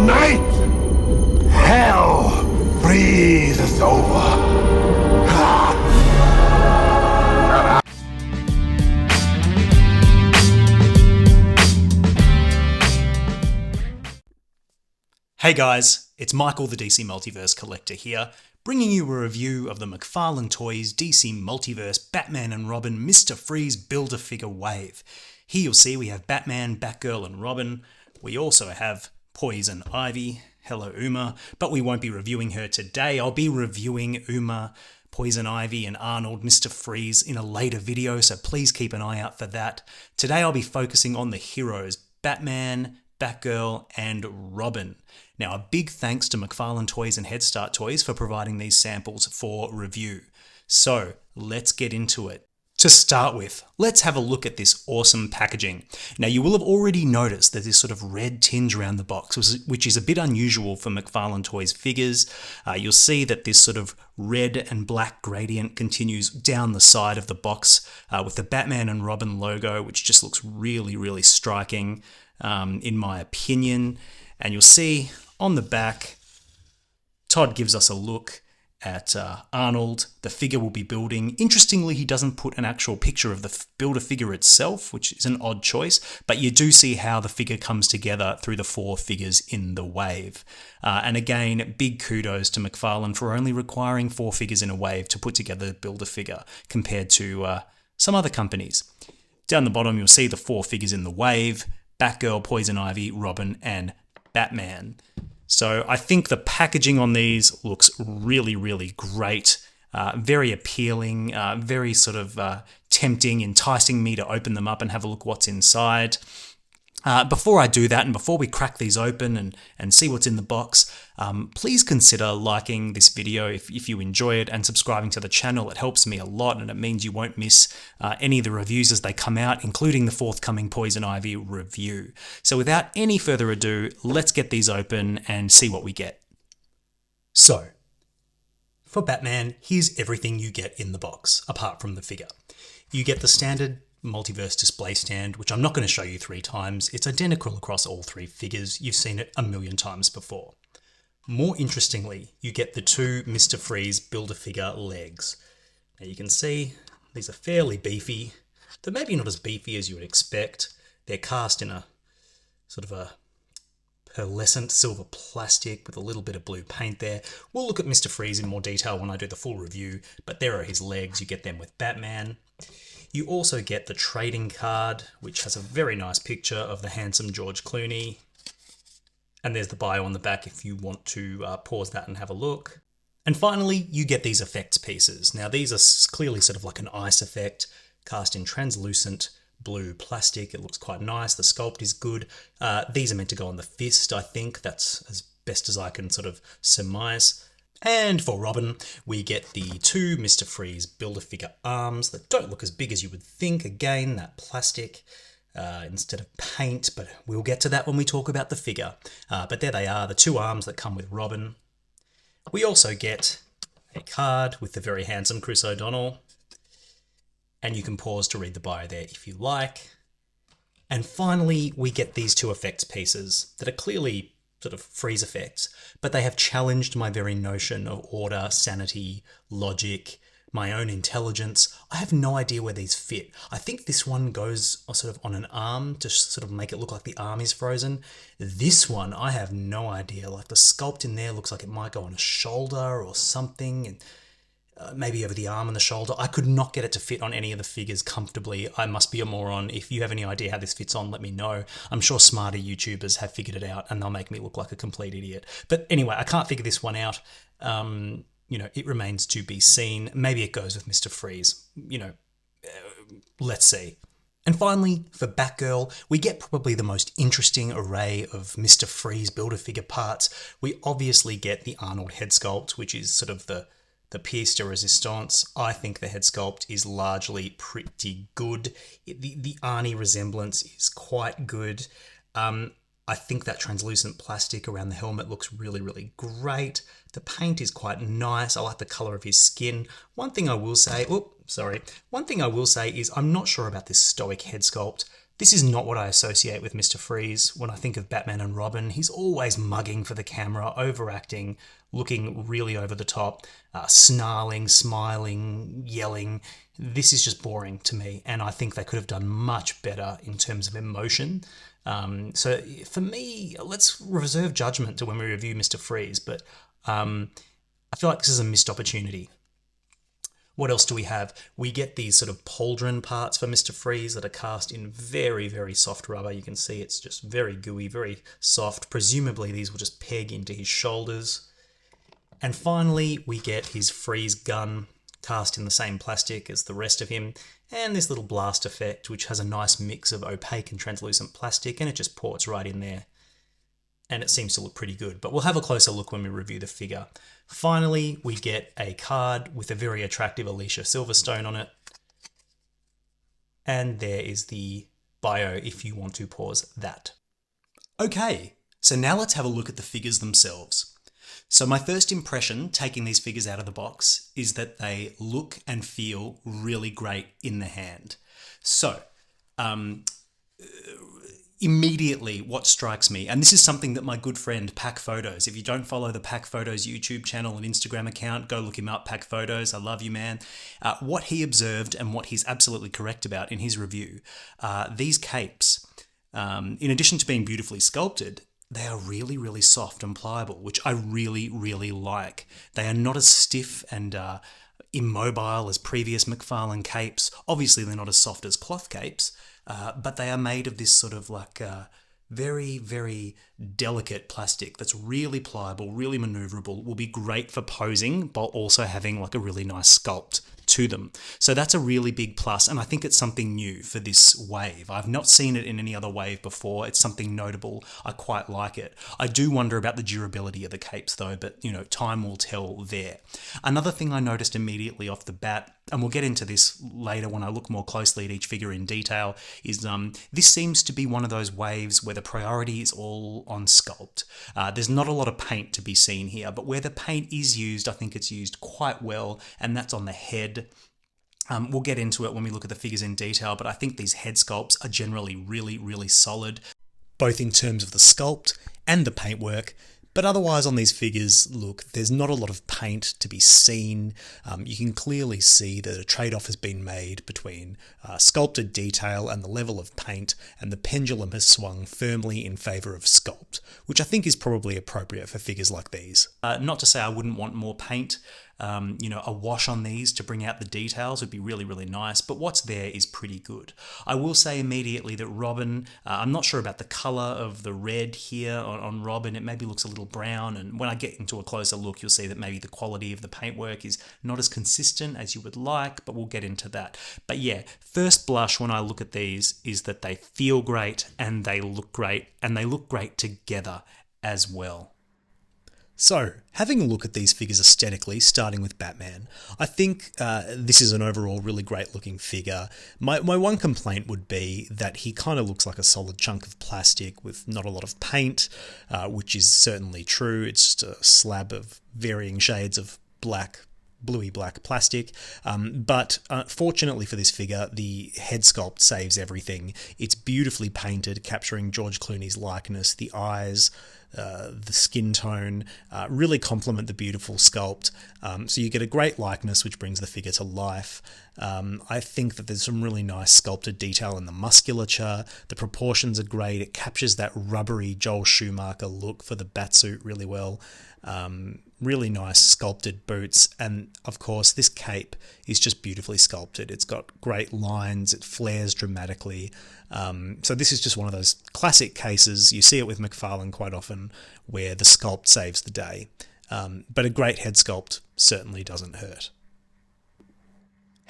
Tonight, hell breathes over. Hey guys, it's Michael the DC Multiverse Collector here, bringing you a review of the McFarlane Toys DC Multiverse Batman and Robin Mr. Freeze Build-A-Figure Wave. Here you'll see we have Batman, Batgirl and Robin. We also have Poison Ivy. Hello Uma, but we won't be reviewing her today. I'll be reviewing Uma, Poison Ivy and Arnold, Mr. Freeze in a later video, so please keep an eye out for that. Today I'll be focusing on the heroes, Batman, Batgirl and Robin. Now a big thanks to McFarlane Toys and Head Start Toys for providing these samples for review. So let's get into it. To start with, let's have a look at this awesome packaging. Now you will have already noticed that this sort of red tinge around the box, which is a bit unusual for McFarlane Toys figures. You'll see that this sort of red and black gradient continues down the side of the box with the Batman and Robin logo, which just looks really, really striking in my opinion. And you'll see on the back, Todd gives us a look at Arnold, the figure we'll be building. Interestingly, he doesn't put an actual picture of the Build-A-Figure itself, which is an odd choice, but you do see how the figure comes together through the 4 figures in the wave. And again, big kudos to McFarlane for only requiring 4 figures in a wave to put together Build-A-Figure compared to some other companies. Down the bottom, you'll see the 4 figures in the wave: Batgirl, Poison Ivy, Robin, and Batman. So I think the packaging on these looks really, really great. Very appealing, very sort of tempting, enticing me to open them up and have a look what's inside. Before I do that, and before we crack these open and see what's in the box, please consider liking this video if you enjoy it and subscribing to the channel. It helps me a lot and it means you won't miss any of the reviews as they come out, including the forthcoming Poison Ivy review. So without any further ado, let's get these open and see what we get. So, for Batman, here's everything you get in the box, apart from the figure. You get the standard Multiverse display stand, which I'm not going to show you 3 times. It's identical across all 3 figures. You've seen it a million times before. More interestingly, you get the 2 Mr. Freeze Build-A-Figure legs. Now you can see these are fairly beefy. They're maybe not as beefy as you would expect. They're cast in a sort of a pearlescent silver plastic with a little bit of blue paint there. We'll look at Mr. Freeze in more detail when I do the full review, but there are his legs. You get them with Batman. You also get the trading card, which has a very nice picture of the handsome George Clooney. And there's the bio on the back if you want to pause that and have a look. And finally, you get these effects pieces. Now these are clearly sort of like an ice effect, cast in translucent blue plastic. It looks quite nice. The sculpt is good. These are meant to go on the fist, I think. That's as best as I can sort of surmise. And for Robin, we get the 2 Mr. Freeze Build-A-Figure arms that don't look as big as you would think. Again, that plastic instead of paint, but we'll get to that when we talk about the figure. But there they are, the 2 arms that come with Robin. We also get a card with the very handsome Chris O'Donnell. And you can pause to read the bio there if you like. And finally, we get these 2 effects pieces that are clearly sort of freeze effects, but they have challenged my very notion of order, sanity, logic, my own intelligence. I have no idea where these fit. I think this one goes sort of on an arm to sort of make it look like the arm is frozen. This one, I have no idea. Like the sculpt in there looks like it might go on a shoulder or something, and maybe over the arm and the shoulder. I could not get it to fit on any of the figures comfortably. I must be a moron. If you have any idea how this fits on, let me know. I'm sure smarter YouTubers have figured it out and they'll make me look like a complete idiot. But anyway, I can't figure this one out. You know, it remains to be seen. Maybe it goes with Mr. Freeze. You know, let's see. And finally, for Batgirl, we get probably the most interesting array of Mr. Freeze Build-A-Figure parts. We obviously get the Arnold head sculpt, which is sort of the pièce de résistance. I think the head sculpt is largely pretty good. The Arnie resemblance is quite good. I think that translucent plastic around the helmet looks really, really great. The paint is quite nice. I like the color of his skin. One thing I will say is I'm not sure about this stoic head sculpt. This is not what I associate with Mr. Freeze. When I think of Batman and Robin, he's always mugging for the camera, overacting, looking really over the top, snarling, smiling, yelling. This is just boring to me, and I think they could have done much better in terms of emotion. So for me, let's reserve judgment to when we review Mr. Freeze, but I feel like this is a missed opportunity. What else do we have? We get these sort of pauldron parts for Mr. Freeze that are cast in very, very soft rubber. You can see it's just very gooey, very soft. Presumably these will just peg into his shoulders. And finally, we get his freeze gun cast in the same plastic as the rest of him, and this little blast effect, which has a nice mix of opaque and translucent plastic, and it just ports right in there. And it seems to look pretty good, but we'll have a closer look when we review the figure. Finally, we get a card with a very attractive Alicia Silverstone on it. And there is the bio if you want to pause that. Okay, so now let's have a look at the figures themselves. So my first impression, taking these figures out of the box, is that they look and feel really great in the hand. So, immediately what strikes me, and this is something that my good friend Pack Photos, if you don't follow the Pack Photos YouTube channel and Instagram account, go look him up, Pack Photos, I love you, man. What he observed and what he's absolutely correct about in his review, these capes, in addition to being beautifully sculpted, they are really, really soft and pliable, which I really, really like. They are not as stiff and immobile as previous McFarlane capes. Obviously, they're not as soft as cloth capes, but they are made of this sort of like very, very delicate plastic that's really pliable, really maneuverable, will be great for posing, but also having like a really nice sculpt to them. So that's a really big plus, and I think it's something new for this wave. I've not seen it in any other wave before. It's something notable. I quite like it. I do wonder about the durability of the capes though, but you know, time will tell there. Another thing I noticed immediately off the bat, and we'll get into this later when I look more closely at each figure in detail, is this seems to be one of those waves where the priority is all on sculpt. There's not a lot of paint to be seen here, but where the paint is used, I think it's used quite well, and that's on the head. We'll get into it when we look at the figures in detail, but I think these head sculpts are generally really, really solid, both in terms of the sculpt and the paintwork. But otherwise on these figures, look, there's not a lot of paint to be seen. You can clearly see that a trade-off has been made between sculpted detail and the level of paint, and the pendulum has swung firmly in favour of sculpt, which I think is probably appropriate for figures like these. Not to say I wouldn't want more paint. A wash on these to bring out the details would be really, really nice, but what's there is pretty good. I will say immediately that Robin, I'm not sure about the colour of the red here on Robin. It maybe looks a little brown, and when I get into a closer look, you'll see that maybe the quality of the paintwork is not as consistent as you would like, but we'll get into that. But yeah, first blush when I look at these is that they feel great and they look great together as well. So, having a look at these figures aesthetically, starting with Batman, I think this is an overall really great looking figure. My one complaint would be that he kind of looks like a solid chunk of plastic with not a lot of paint, which is certainly true. It's just a slab of varying shades of black, bluey black plastic, but fortunately for this figure, the head sculpt saves everything. It's beautifully painted, capturing George Clooney's likeness. The eyes, the skin tone really complement the beautiful sculpt, so you get a great likeness which brings the figure to life. I think that there's some really nice sculpted detail in the musculature. The proportions are great. It captures that rubbery Joel Schumacher look for the batsuit really well. Really nice sculpted boots, and of course this cape is just beautifully sculpted. It's got great lines, it flares dramatically. So this is just one of those classic cases, you see it with McFarlane quite often, where the sculpt saves the day. But a great head sculpt certainly doesn't hurt.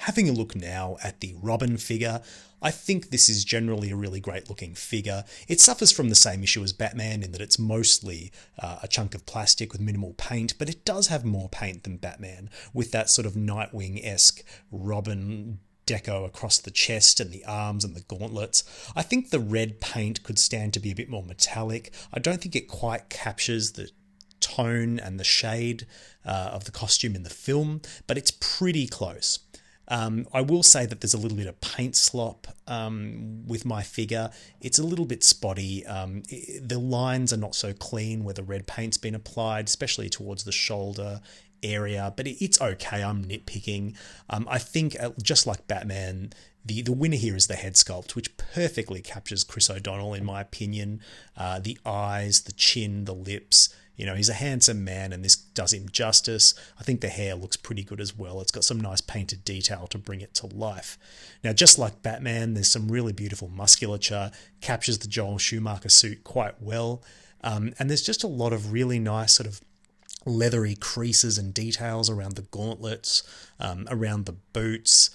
Having a look now at the Robin figure, I think this is generally a really great looking figure. It suffers from the same issue as Batman in that it's mostly a chunk of plastic with minimal paint, but it does have more paint than Batman, with that sort of Nightwing-esque Robin deco across the chest and the arms and the gauntlets. I think the red paint could stand to be a bit more metallic. I don't think it quite captures the tone and the shade of the costume in the film, but it's pretty close. I will say that there's a little bit of paint slop with my figure. It's a little bit spotty. The lines are not so clean where the red paint's been applied, especially towards the shoulder area, but it's okay. I'm nitpicking. I think just like Batman, the winner here is the head sculpt, which perfectly captures Chris O'Donnell in my opinion. The eyes, the chin, the lips. He's a handsome man and this does him justice. I think the hair looks pretty good as well. It's got some nice painted detail to bring it to life. Now, just like Batman, there's some really beautiful musculature, captures the Joel Schumacher suit quite well. And there's just a lot of really nice sort of leathery creases and details around the gauntlets, around the boots.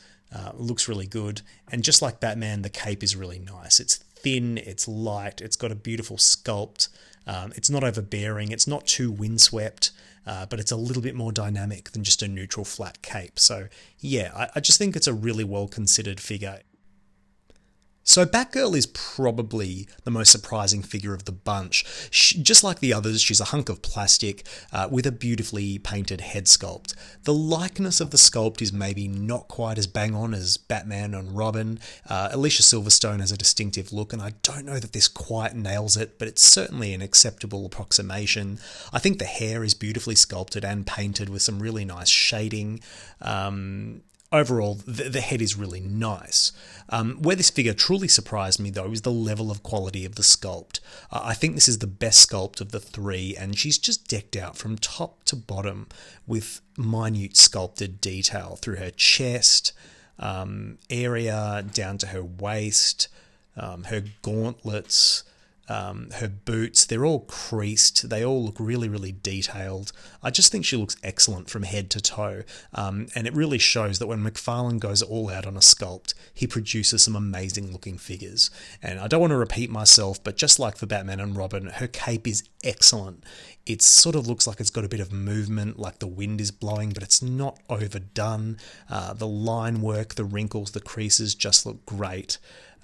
Looks really good. And just like Batman, the cape is really nice. It's thin, it's light, it's got a beautiful sculpt. It's not overbearing, it's not too windswept, but it's a little bit more dynamic than just a neutral flat cape. So yeah, I just think it's a really well considered figure. So Batgirl is probably the most surprising figure of the bunch. Just like the others, she's a hunk of plastic with a beautifully painted head sculpt. The likeness of the sculpt is maybe not quite as bang on as Batman and Robin. Alicia Silverstone has a distinctive look, and I don't know that this quite nails it, but it's certainly an acceptable approximation. I think the hair is beautifully sculpted and painted with some really nice shading. Overall, the head is really nice. Where this figure truly surprised me, though, is the level of quality of the sculpt. I think this is the best sculpt of the three, and she's just decked out from top to bottom with minute sculpted detail through her chest, area, down to her waist, her gauntlets, her boots. They're all creased. They all look really, really detailed. I just think she looks excellent from head to toe. And it really shows that when McFarlane goes all out on a sculpt, he produces some amazing looking figures. And I don't want to repeat myself, but just like for Batman and Robin, her cape is excellent. It sort of looks like it's got a bit of movement, like the wind is blowing, but it's not overdone. The line work, the wrinkles, the creases just look great.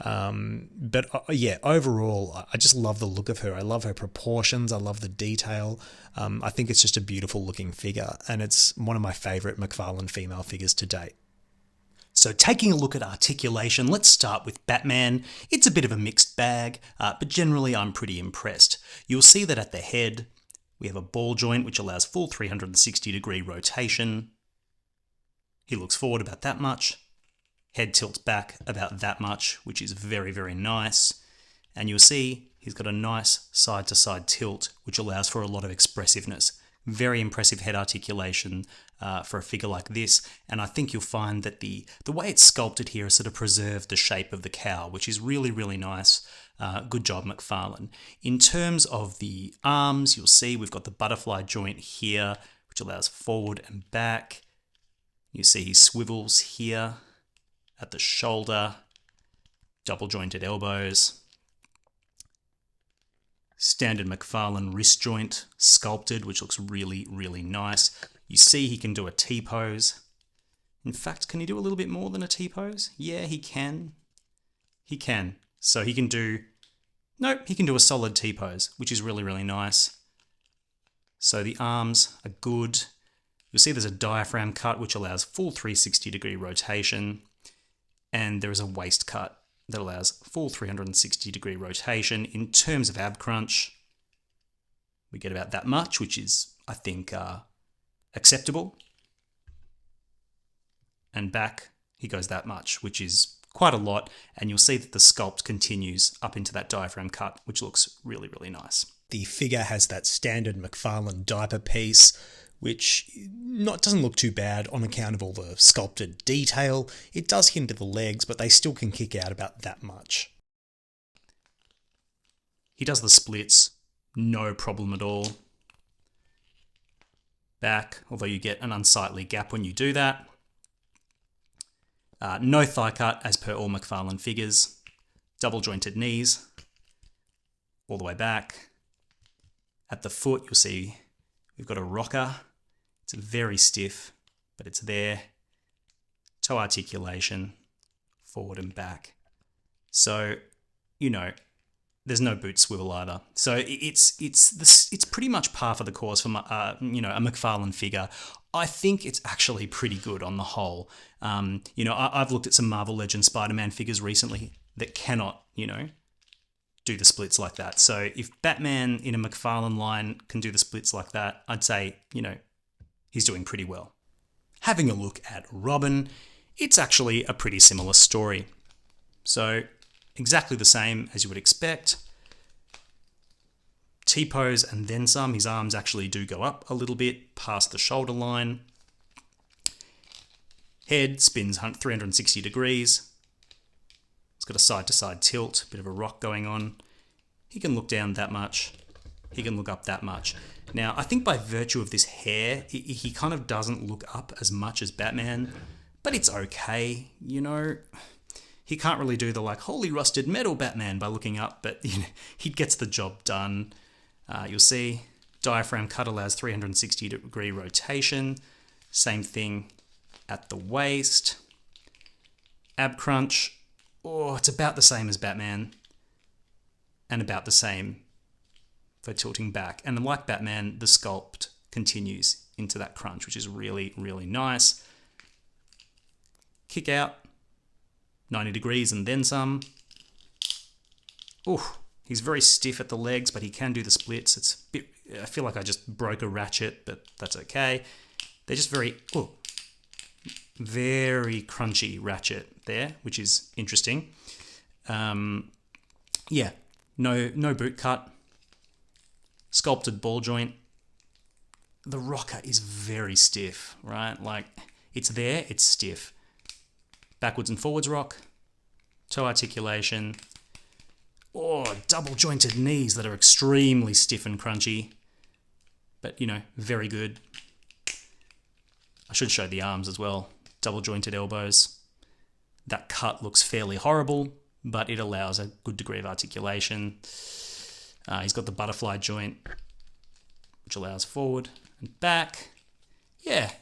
Yeah, overall, I just love the look of her. I love her proportions. I love the detail. I think it's just a beautiful looking figure, and it's one of my favourite McFarlane female figures to date. So taking a look at articulation, let's start with Batman. It's a bit of a mixed bag, but generally I'm pretty impressed. You'll see that at the head, we have a ball joint which allows full 360-degree rotation. He looks forward about that much. Head tilts back about that much, which is very, very nice. And you'll see he's got a nice side-to-side tilt, which allows for a lot of expressiveness. Very impressive head articulation for a figure like this. And I think you'll find that the way it's sculpted here has sort of preserved the shape of the cowl, which is really, really nice. Good job, McFarlane. In terms of the arms, you'll see we've got the butterfly joint here, which allows forward and back. You see he swivels here at the shoulder, double jointed elbows. Standard McFarlane wrist joint, sculpted, which looks really, really nice. You see he can do a T-pose. In fact, can he do a little bit more than a T-pose? Yeah, he can. He can. So he can do... No, he can do a solid T-pose, which is really, really nice. So the arms are good. You'll see there's a diaphragm cut, which allows full 360-degree rotation. And there is a waist cut that allows full 360-degree rotation. In terms of ab crunch, we get about that much, which is, I think, acceptable. And back, he goes that much, which is quite a lot. And you'll see that the sculpt continues up into that diaphragm cut, which looks really, really nice. The figure has that standard McFarlane diaper piece, which doesn't look too bad on account of all the sculpted detail. It does hinder the legs, but they still can kick out about that much. He does the splits, no problem at all. Back, although you get an unsightly gap when you do that. No thigh cut, as per all McFarlane figures. Double jointed knees, all the way back. At the foot, you'll see we've got a rocker. It's very stiff, but it's there. Toe articulation, forward and back. So, there's no boot swivel either. So it's pretty much par for the course for a McFarlane figure. I think it's actually pretty good on the whole. I've looked at some Marvel Legends Spider-Man figures recently that cannot, do the splits like that. So if Batman in a McFarlane line can do the splits like that, I'd say, he's doing pretty well. Having a look at Robin, it's actually a pretty similar story. So exactly the same as you would expect. T-pose and then some. His arms actually do go up a little bit past the shoulder line. Head spins 360 degrees. It's got a side-to-side tilt, bit of a rock going on. He can look down that much. He can look up that much. Now, I think by virtue of this hair, he kind of doesn't look up as much as Batman, but it's okay, He can't really do the holy rusted metal Batman by looking up, but he gets the job done. You'll see diaphragm cut allows 360 degree rotation. Same thing at the waist. Ab crunch, it's about the same as Batman and about the same for tilting back. And like Batman, the sculpt continues into that crunch, which is really, really nice. Kick out, 90 degrees and then some. He's very stiff at the legs, but he can do the splits. I feel like I just broke a ratchet, but that's okay. They're just very crunchy ratchet there, which is interesting. No boot cut. Sculpted ball joint. The rocker is very stiff, right? It's there, it's stiff. Backwards and forwards rock. Toe articulation. Double jointed knees that are extremely stiff and crunchy. But, very good. I should show the arms as well. Double jointed elbows. That cut looks fairly horrible, but it allows a good degree of articulation. He's got the butterfly joint, which allows forward and back. Yeah,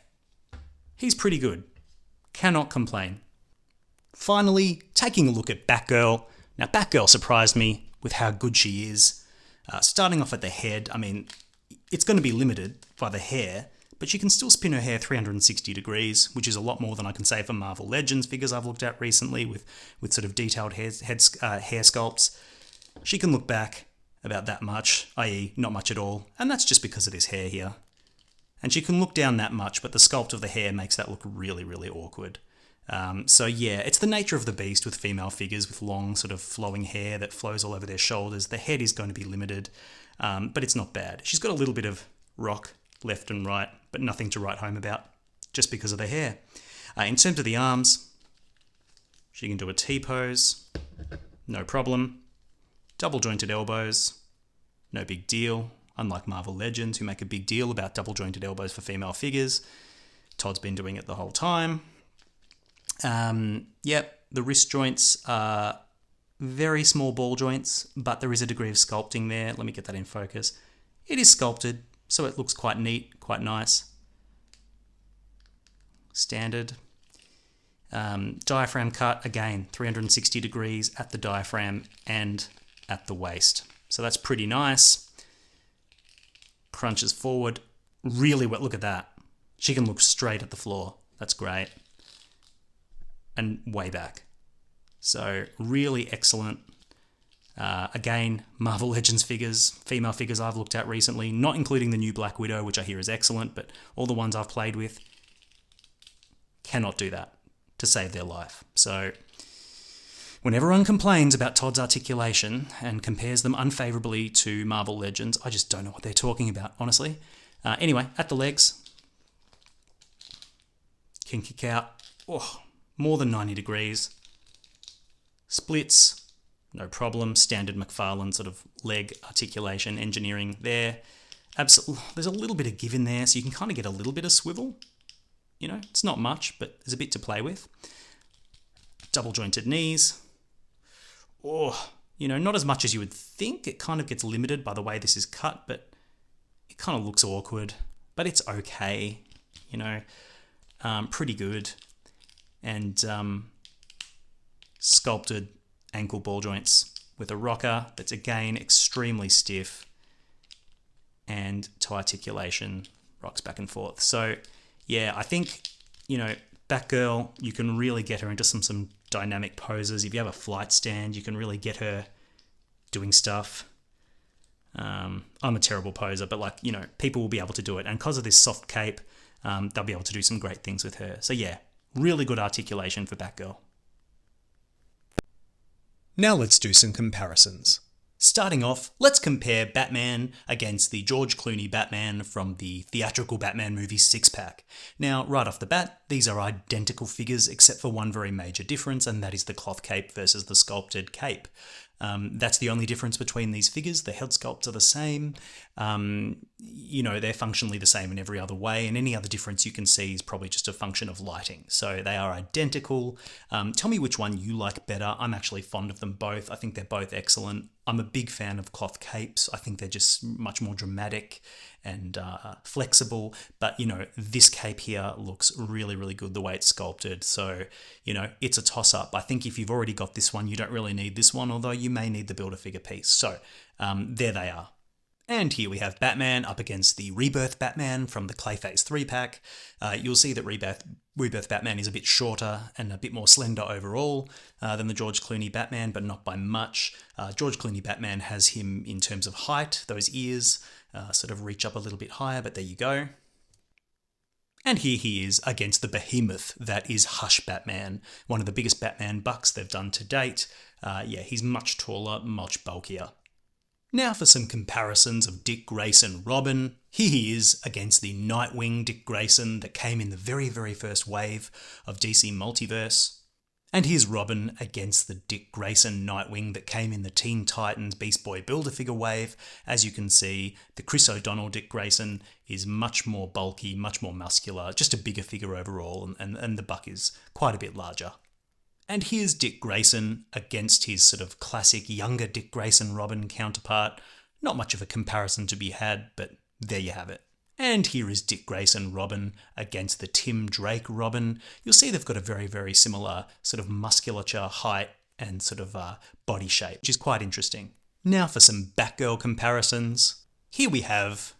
he's pretty good. Cannot complain. Finally, taking a look at Batgirl. Now, Batgirl surprised me with how good she is. Starting off at the head, it's going to be limited by the hair, but she can still spin her hair 360 degrees, which is a lot more than I can say for Marvel Legends figures I've looked at recently with sort of detailed hair sculpts. She can look back about that much, i.e. not much at all, and that's just because of this hair here. And she can look down that much, but the sculpt of the hair makes that look really, really awkward. It's the nature of the beast with female figures with long sort of flowing hair that flows all over their shoulders. The head is going to be limited, but it's not bad. She's got a little bit of rock left and right, but nothing to write home about just because of the hair. In terms of the arms, she can do a T-pose, no problem. Double jointed elbows, no big deal. Unlike Marvel Legends, who make a big deal about double jointed elbows for female figures. Todd's been doing it the whole time. The wrist joints are very small ball joints, but there is a degree of sculpting there. Let me get that in focus. It is sculpted, so it looks quite neat, quite nice. Standard. Diaphragm cut, again, 360 degrees at the diaphragm and at the waist. So that's pretty nice. Crunches forward, really well. Look at that. She can look straight at the floor. That's great. And way back. So really excellent. Again, Marvel Legends figures, female figures I've looked at recently, not including the new Black Widow, which I hear is excellent, but all the ones I've played with cannot do that to save their life. So when everyone complains about Todd's articulation and compares them unfavorably to Marvel Legends, I just don't know what they're talking about, honestly. Anyway, at the legs, can kick out. More than 90 degrees. Splits, no problem. Standard McFarlane sort of leg articulation engineering there. Absolutely, there's a little bit of give in there, so you can kind of get a little bit of swivel. It's not much, but there's a bit to play with. Double jointed knees. Not as much as you would think. It kind of gets limited by the way this is cut, but it kind of looks awkward. But it's okay, pretty good. And sculpted ankle ball joints with a rocker that's again extremely stiff, and toe articulation rocks back and forth. So yeah, I think, Batgirl, you can really get her into some dynamic poses. If you have a flight stand, you can really get her doing stuff. I'm a terrible poser, but people will be able to do it. And because of this soft cape, they'll be able to do some great things with her. So yeah, really good articulation for Batgirl. Now let's do some comparisons. Starting off, let's compare Batman against the George Clooney Batman from the theatrical Batman movie Six Pack. Now, right off the bat, these are identical figures except for one very major difference, and that is the cloth cape versus the sculpted cape. That's the only difference between these figures. The head sculpts are the same. They're functionally the same in every other way, and any other difference you can see is probably just a function of lighting. So they are identical. Tell me which one you like better. I'm actually fond of them both. I think they're both excellent. I'm a big fan of cloth capes. I think they're just much more dramatic and flexible. But, this cape here looks really, really good the way it's sculpted. So, it's a toss-up. I think if you've already got this one, you don't really need this one, although you may need the Build-A-Figure piece. So, there they are. And here we have Batman up against the Rebirth Batman from the Clayface 3-pack. You'll see that Rebirth Batman is a bit shorter and a bit more slender overall than the George Clooney Batman, but not by much. George Clooney Batman has him in terms of height. Those ears sort of reach up a little bit higher, but there you go. And here he is against the behemoth that is Hush Batman, one of the biggest Batman bucks they've done to date. He's much taller, much bulkier. Now for some comparisons of Dick Grayson Robin. Here he is against the Nightwing Dick Grayson that came in the very, very first wave of DC Multiverse. And here's Robin against the Dick Grayson Nightwing that came in the Teen Titans Beast Boy Build-A-Figure wave. As you can see, the Chris O'Donnell Dick Grayson is much more bulky, much more muscular, just a bigger figure overall, and the buck is quite a bit larger. And here's Dick Grayson against his sort of classic younger Dick Grayson Robin counterpart. Not much of a comparison to be had, but there you have it. And here is Dick Grayson Robin against the Tim Drake Robin. You'll see they've got a very, very similar sort of musculature, height, and sort of body shape, which is quite interesting. Now for some Batgirl comparisons. Here we have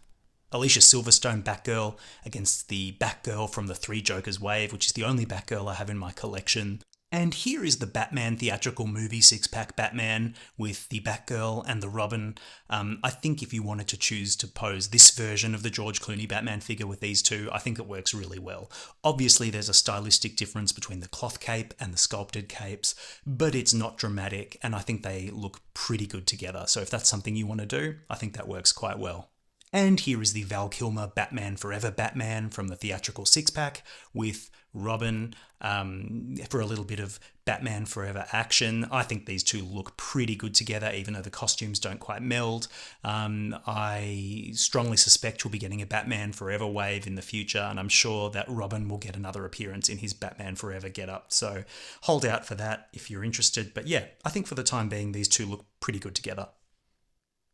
Alicia Silverstone Batgirl against the Batgirl from the Three Jokers wave, which is the only Batgirl I have in my collection. And here is the Batman theatrical movie six-pack Batman with the Batgirl and the Robin. I think if you wanted to choose to pose this version of the George Clooney Batman figure with these two, I think it works really well. Obviously, there's a stylistic difference between the cloth cape and the sculpted capes, but it's not dramatic, and I think they look pretty good together. So if that's something you want to do, I think that works quite well. And here is the Val Kilmer Batman Forever Batman from the theatrical six-pack with Robin for a little bit of Batman Forever action. I think these two look pretty good together, even though the costumes don't quite meld. I strongly suspect we'll be getting a Batman Forever wave in the future, and I'm sure that Robin will get another appearance in his Batman Forever getup. So hold out for that if you're interested. But yeah, I think for the time being, these two look pretty good together.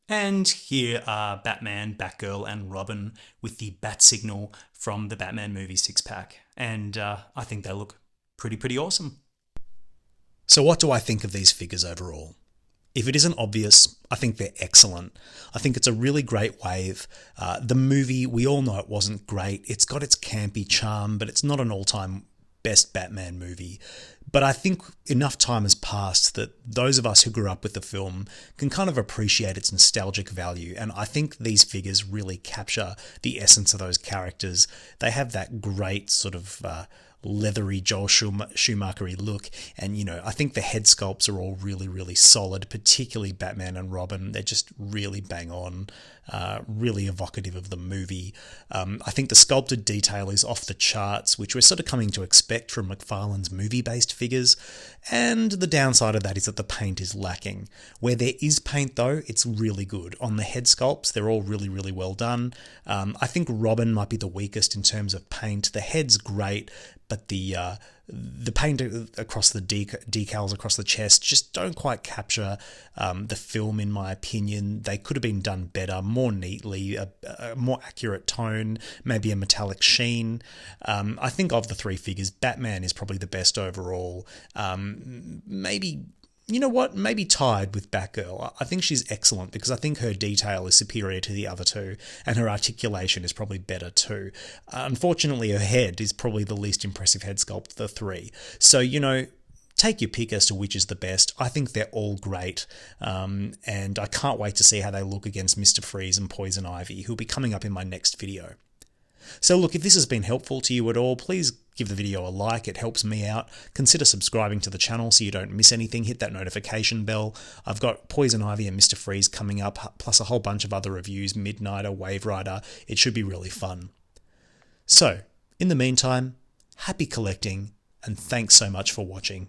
And here are Batman, Batgirl, and Robin with the bat signal from the Batman movie six-pack. And I think they look pretty awesome. So what do I think of these figures overall? If it isn't obvious, I think they're excellent. I think it's a really great wave. The movie, we all know it wasn't great. It's got its campy charm, but it's not an all-time best Batman movie. But I think enough time has passed that those of us who grew up with the film can kind of appreciate its nostalgic value. And I think these figures really capture the essence of those characters. They have that great sort of leathery Joel Schumacher-y look. And, I think the head sculpts are all really solid, particularly Batman and Robin. They're just really bang on, really evocative of the movie. I think the sculpted detail is off the charts, which we're sort of coming to expect from McFarlane's movie-based figures. And the downside of that is that the paint is lacking. Where there is paint, though, it's really good. On the head sculpts, they're all really well done. I think Robin might be the weakest in terms of paint. The head's great, but the paint across the decals across the chest just don't quite capture the film, in my opinion. They could have been done better, more neatly, a more accurate tone, maybe a metallic sheen. I think of the three figures, Batman is probably the best overall. Maybe you know what, maybe tied with Batgirl. I think she's excellent because I think her detail is superior to the other two, and her articulation is probably better too. Unfortunately, her head is probably the least impressive head sculpt of the three. So, you know, take your pick as to which is the best. I think they're all great, and I can't wait to see how they look against Mr. Freeze and Poison Ivy, who'll be coming up in my next video. So look, if this has been helpful to you at all, please give the video a like, it helps me out. Consider subscribing to the channel so you don't miss anything, hit that notification bell. I've got Poison Ivy and Mr. Freeze coming up, plus a whole bunch of other reviews, Midnighter, Wave Rider. It should be really fun. So, in the meantime, happy collecting, and thanks so much for watching.